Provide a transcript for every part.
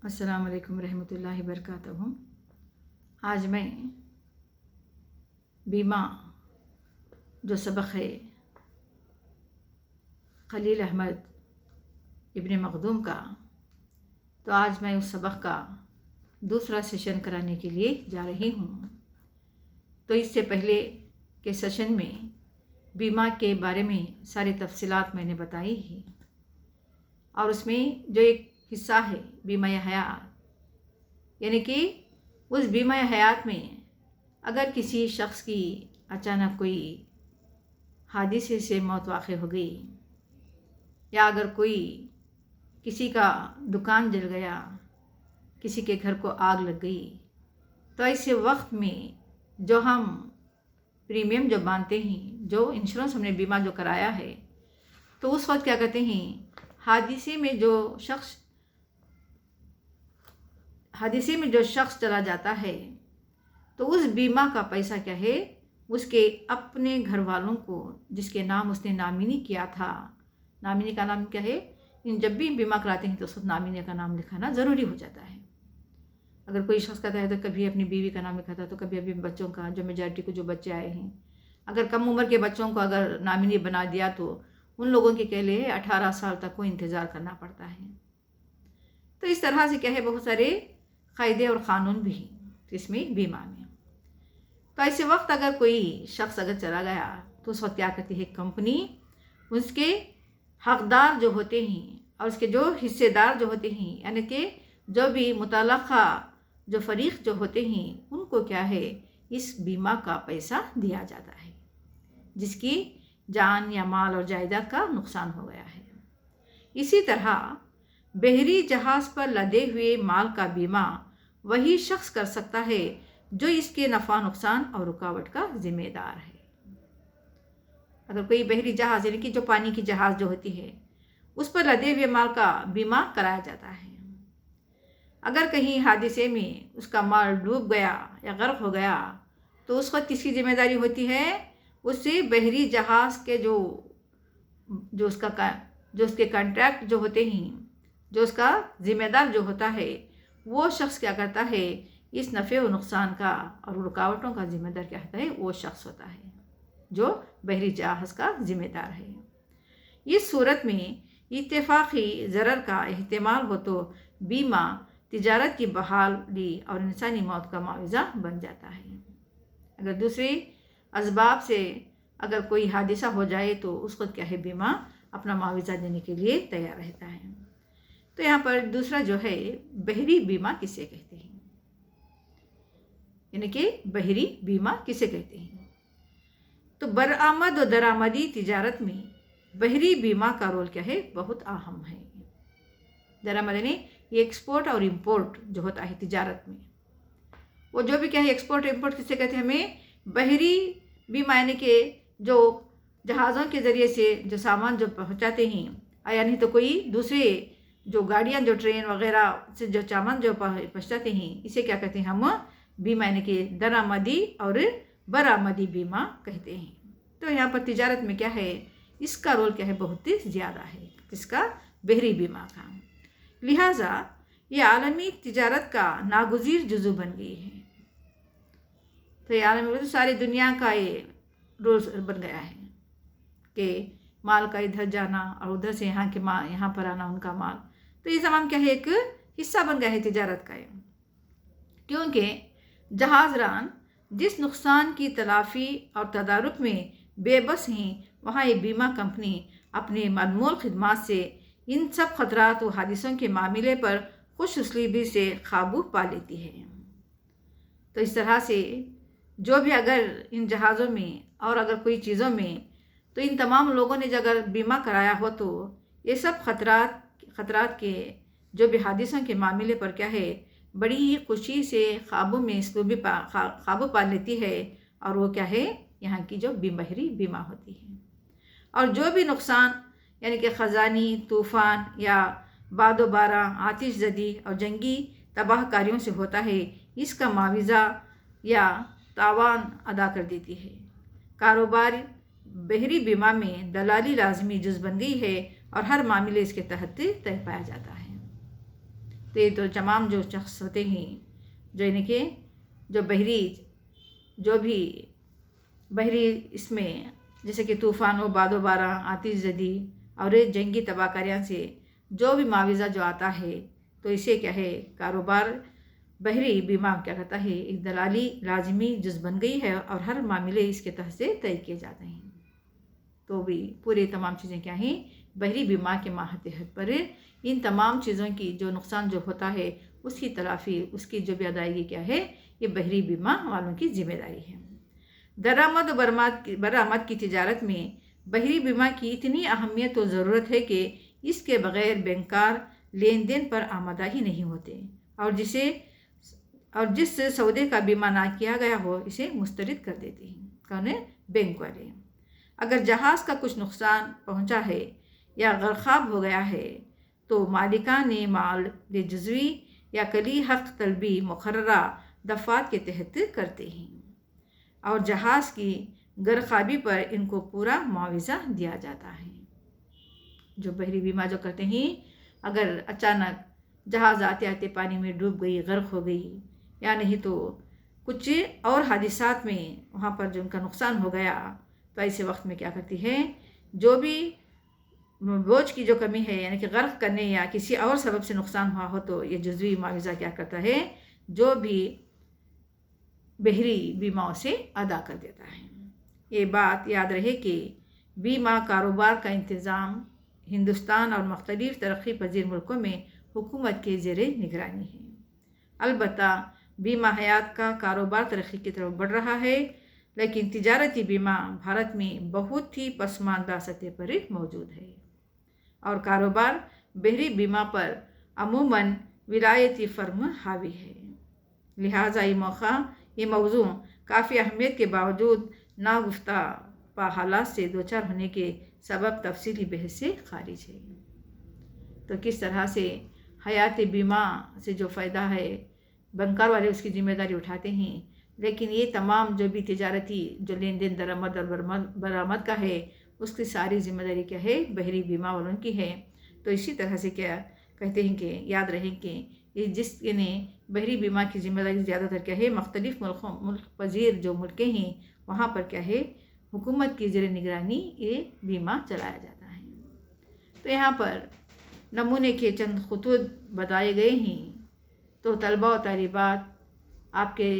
السلام علیکم ورحمۃ اللہ وبرکاتہ۔ آج میں بیمہ جو سبق ہے خلیل احمد ابن مخدوم کا، تو آج میں اس سبق کا دوسرا سیشن کرانے کے لیے جا رہی ہوں۔ تو اس سے پہلے کے سیشن میں بیمہ کے بارے میں ساری تفصیلات میں نے بتائی ہی، اور اس میں جو ایک حصہ ہے بیمہ حیات، یعنی کہ اس بیمہ حیات میں اگر کسی شخص کی اچانک کوئی حادثے سے موت واقع ہو گئی، یا اگر کوئی کسی کا دکان جل گیا، کسی کے گھر کو آگ لگ گئی، تو ایسے وقت میں جو ہم پریمیم جو باندھتے ہیں، جو انشورنس ہم نے بیمہ جو کرایا ہے، تو اس وقت کیا کہتے ہیں، حادثے میں جو شخص چلا جاتا ہے، تو اس بیمہ کا پیسہ کیا ہے، اس کے اپنے گھر والوں کو جس کے نام اس نے نامینی کیا تھا، نامینی کا نام کیا ہے، جب بھی بیمہ کراتے ہیں تو اس وقت نامینی کا نام لکھانا ضروری ہو جاتا ہے۔ اگر کوئی شخص کہتا ہے تو کبھی اپنی بیوی کا نام لکھاتا ہے، تو کبھی اپنے بچوں کا، جو میجارٹی کو جو بچے آئے ہیں، اگر کم عمر کے بچوں کو اگر نامینی بنا دیا تو ان لوگوں کے لیے 18 سال تک کو انتظار کرنا پڑتا ہے۔ تو اس طرح سے کیا ہے، بہت سارے قاعدے اور قانون بھی ہیں اس میں بیمہ میں۔ تو ایسے وقت اگر کوئی شخص اگر چلا گیا تو اس وقت کیا کرتی ہے کمپنی، اس کے حقدار جو ہوتے ہیں اور اس کے جو حصے دار جو ہوتے ہیں، یعنی کہ جو بھی متعلقہ جو فریق جو ہوتے ہیں، ان کو کیا ہے، اس بیمہ کا پیسہ دیا جاتا ہے جس کی جان یا مال اور جائیداد کا نقصان ہو گیا ہے۔ اسی طرح بحری جہاز پر لدے ہوئے مال کا بیمہ وہی شخص کر سکتا ہے جو اس کے نفع نقصان اور رکاوٹ کا ذمہ دار ہے۔ اگر کوئی بحری جہاز، یعنی کہ جو پانی کی جہاز جو ہوتی ہے، اس پر لدے ہوئے مال کا بیمہ کرایا جاتا ہے، اگر کہیں حادثے میں اس کا مال ڈوب گیا یا غرق ہو گیا، تو اس وقت کس کی ذمہ داری ہوتی ہے، اس سے بحری جہاز کے جو اس کے کانٹریکٹ جو ہوتے ہیں، جو اس کا ذمہ دار جو ہوتا ہے، وہ شخص کیا کرتا ہے، اس نفع و نقصان کا اور رکاوٹوں کا ذمہ دار کیا ہوتا ہے، وہ شخص ہوتا ہے جو بحری جہاز کا ذمہ دار ہے۔ اس صورت میں اتفاقی ضرر کا احتمال ہو تو بیمہ تجارت کی بحالی اور انسانی موت کا معاوضہ بن جاتا ہے۔ اگر دوسرے اسباب سے اگر کوئی حادثہ ہو جائے تو اس وقت کیا ہے، بیمہ اپنا معاوضہ دینے کے لیے تیار رہتا ہے۔ تو یہاں پر دوسرا جو ہے، بحری بیمہ کسے کہتے ہیں، یعنی کہ بحری بیمہ کسے کہتے ہیں۔ تو برآمد و درآمدی تجارت میں بحری بیمہ کا رول کیا ہے، بہت اہم ہے۔ درآمد یعنی یہ ایکسپورٹ اور امپورٹ جو ہوتا ہے تجارت میں، وہ جو بھی کیا ہے، ایکسپورٹ امپورٹ کسے کہتے ہیں، ہمیں بحری بیمہ یعنی کہ جو جہازوں کے ذریعے سے جو سامان جو پہنچاتے ہیں، یعنی تو کوئی دوسرے جو گاڑیاں جو ٹرین وغیرہ سے جو سامان جو پہنچاتے ہیں، اسے کیا کہتے ہیں، ہم بیمہ یعنی کہ درآمدی اور برآمدی بیمہ کہتے ہیں۔ تو یہاں پر تجارت میں کیا ہے، اس کا رول کیا ہے، بہت ہی زیادہ ہے، اس کا بحری بیمہ کا۔ لہٰذا یہ عالمی تجارت کا ناگزیر جزو بن گئی ہے۔ تو یہ عالمی ساری دنیا کا یہ رول بن گیا ہے کہ مال کا ادھر جانا اور ادھر سے یہاں پر آنا ان کا مال، تو یہ تمام کیا ہے، ایک حصہ بن گیا ہے تجارت کا۔ کیونکہ جہاز ران جس نقصان کی تلافی اور تدارک میں بے بس ہیں، وہاں یہ بیمہ کمپنی اپنے انمول خدمات سے ان سب خطرات و حادثوں کے معاملے پر خوش اسلوبی سے قابو پا لیتی ہے۔ تو اس طرح سے جو بھی اگر ان جہازوں میں اور اگر کوئی چیزوں میں، تو ان تمام لوگوں نے اگر بیمہ کرایا ہو تو یہ سب خطرات کے جو بھی حادثوں کے معاملے پر کیا ہے، بڑی ہی خوشی سے قابو پا لیتی ہے، اور وہ کیا ہے، یہاں کی جو بحری بیمہ ہوتی ہے۔ اور جو بھی نقصان یعنی کہ خزانی، طوفان یا باد و باران، آتش زدی اور جنگی تباہ کاریوں سے ہوتا ہے، اس کا معاوضہ یا تاوان ادا کر دیتی ہے۔ کاروبار بحری بیمہ میں دلالی لازمی جز بن گئی ہے اور ہر معاملے اس کے تحت طے پایا جاتا ہے۔ تو یہ تو تمام جو شخص ہوتے ہیں جو ان کے جو بحری جو بھی بحری اس میں جیسے کہ طوفان و باد و باران آتش زدی اور جنگی تباہ کاریاں سے جو بھی معاوضہ جو آتا ہے تو اسے کیا ہے کاروبار بحری بیمہ کیا کرتا ہے ایک دلالی لازمی جز بن گئی ہے اور ہر معاملے اس کے تحت سے طے کیے جاتے ہیں۔ تو بھی پورے تمام چیزیں کیا ہیں بحری بیمہ کے ماتحت پر ان تمام چیزوں کی جو نقصان جو ہوتا ہے اس کی تلافی اس کی جو بھی ادائیگی کیا ہے یہ بحری بیمہ والوں کی ذمہ داری ہے۔ درآمد و برآمد کی تجارت میں بحری بیمہ کی اتنی اہمیت و ضرورت ہے کہ اس کے بغیر بینکار لین دین پر آمادہ ہی نہیں ہوتے اور جس سودے کا بیمہ نہ کیا گیا ہو اسے مسترد کر دیتے ہیں کون ہے بینک والے۔ اگر جہاز کا کچھ نقصان پہنچا ہے یا غرقاب ہو گیا ہے تو مالکان مال جزوی یا کلی حق طلبی مقررہ دفعات کے تحت کرتے ہیں اور جہاز کی غرقابی پر ان کو پورا معاوضہ دیا جاتا ہے۔ جو بحری بیمہ جو کرتے ہیں اگر اچانک جہاز آتے آتے پانی میں ڈوب گئی غرق ہو گئی یا نہیں تو کچھ اور حادثات میں وہاں پر جو ان کا نقصان ہو گیا تو ایسے وقت میں کیا کرتی ہے جو بھی بوجھ کی جو کمی ہے یعنی کہ غرق کرنے یا کسی اور سبب سے نقصان ہوا ہو تو یہ جزوی معاوضہ کیا کرتا ہے جو بھی بحری بیمہ سے ادا کر دیتا ہے۔ یہ بات یاد رہے کہ بیمہ کاروبار کا انتظام ہندوستان اور مختلف ترقی پذیر ملکوں میں حکومت کے زیر نگرانی ہے۔ البتہ بیمہ حیات کا کاروبار ترقی کی طرف بڑھ رہا ہے لیکن تجارتی بیمہ بھارت میں بہت ہی پسماندہ سطح پر موجود ہے اور کاروبار بحری بیمہ پر عموماً ولایتی فرم حاوی ہے۔ لہٰذا یہ موضوع کافی اہمیت کے باوجود ناگفتہ حالات سے دوچار ہونے کے سبب تفصیلی بحث سے خارج ہے۔ تو کس طرح سے حیاتی بیمہ سے جو فائدہ ہے بنکار والے اس کی ذمہ داری اٹھاتے ہیں لیکن یہ تمام جو بھی تجارتی جو لین دین درآمد اور برآمد کا ہے اس کی ساری ذمہ داری کیا ہے بحری بیمہ والوں کی ہے۔ تو اسی طرح سے کیا کہتے ہیں کہ یاد رہیں کہ یہ جس نے بحری بیمہ کی ذمہ داری زیادہ تر کیا ہے مختلف ملک پذیر جو ملکیں ہیں وہاں پر کیا ہے حکومت کی زیر نگرانی یہ بیمہ چلایا جاتا ہے۔ تو یہاں پر نمونے کے چند خطوط بتائے گئے ہیں تو طلباء و طالبات آپ کے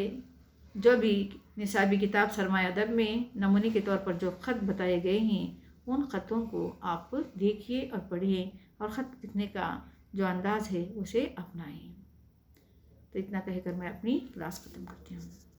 جو بھی نصابی کتاب سرمایہ ادب میں نمونے کے طور پر جو خط بتائے گئے ہیں ان خطوں کو آپ دیکھیے اور پڑھیے اور خط لکھنے کا جو انداز ہے اسے اپنائیں۔ تو اتنا کہہ کر میں اپنی کلاس ختم کرتی ہوں۔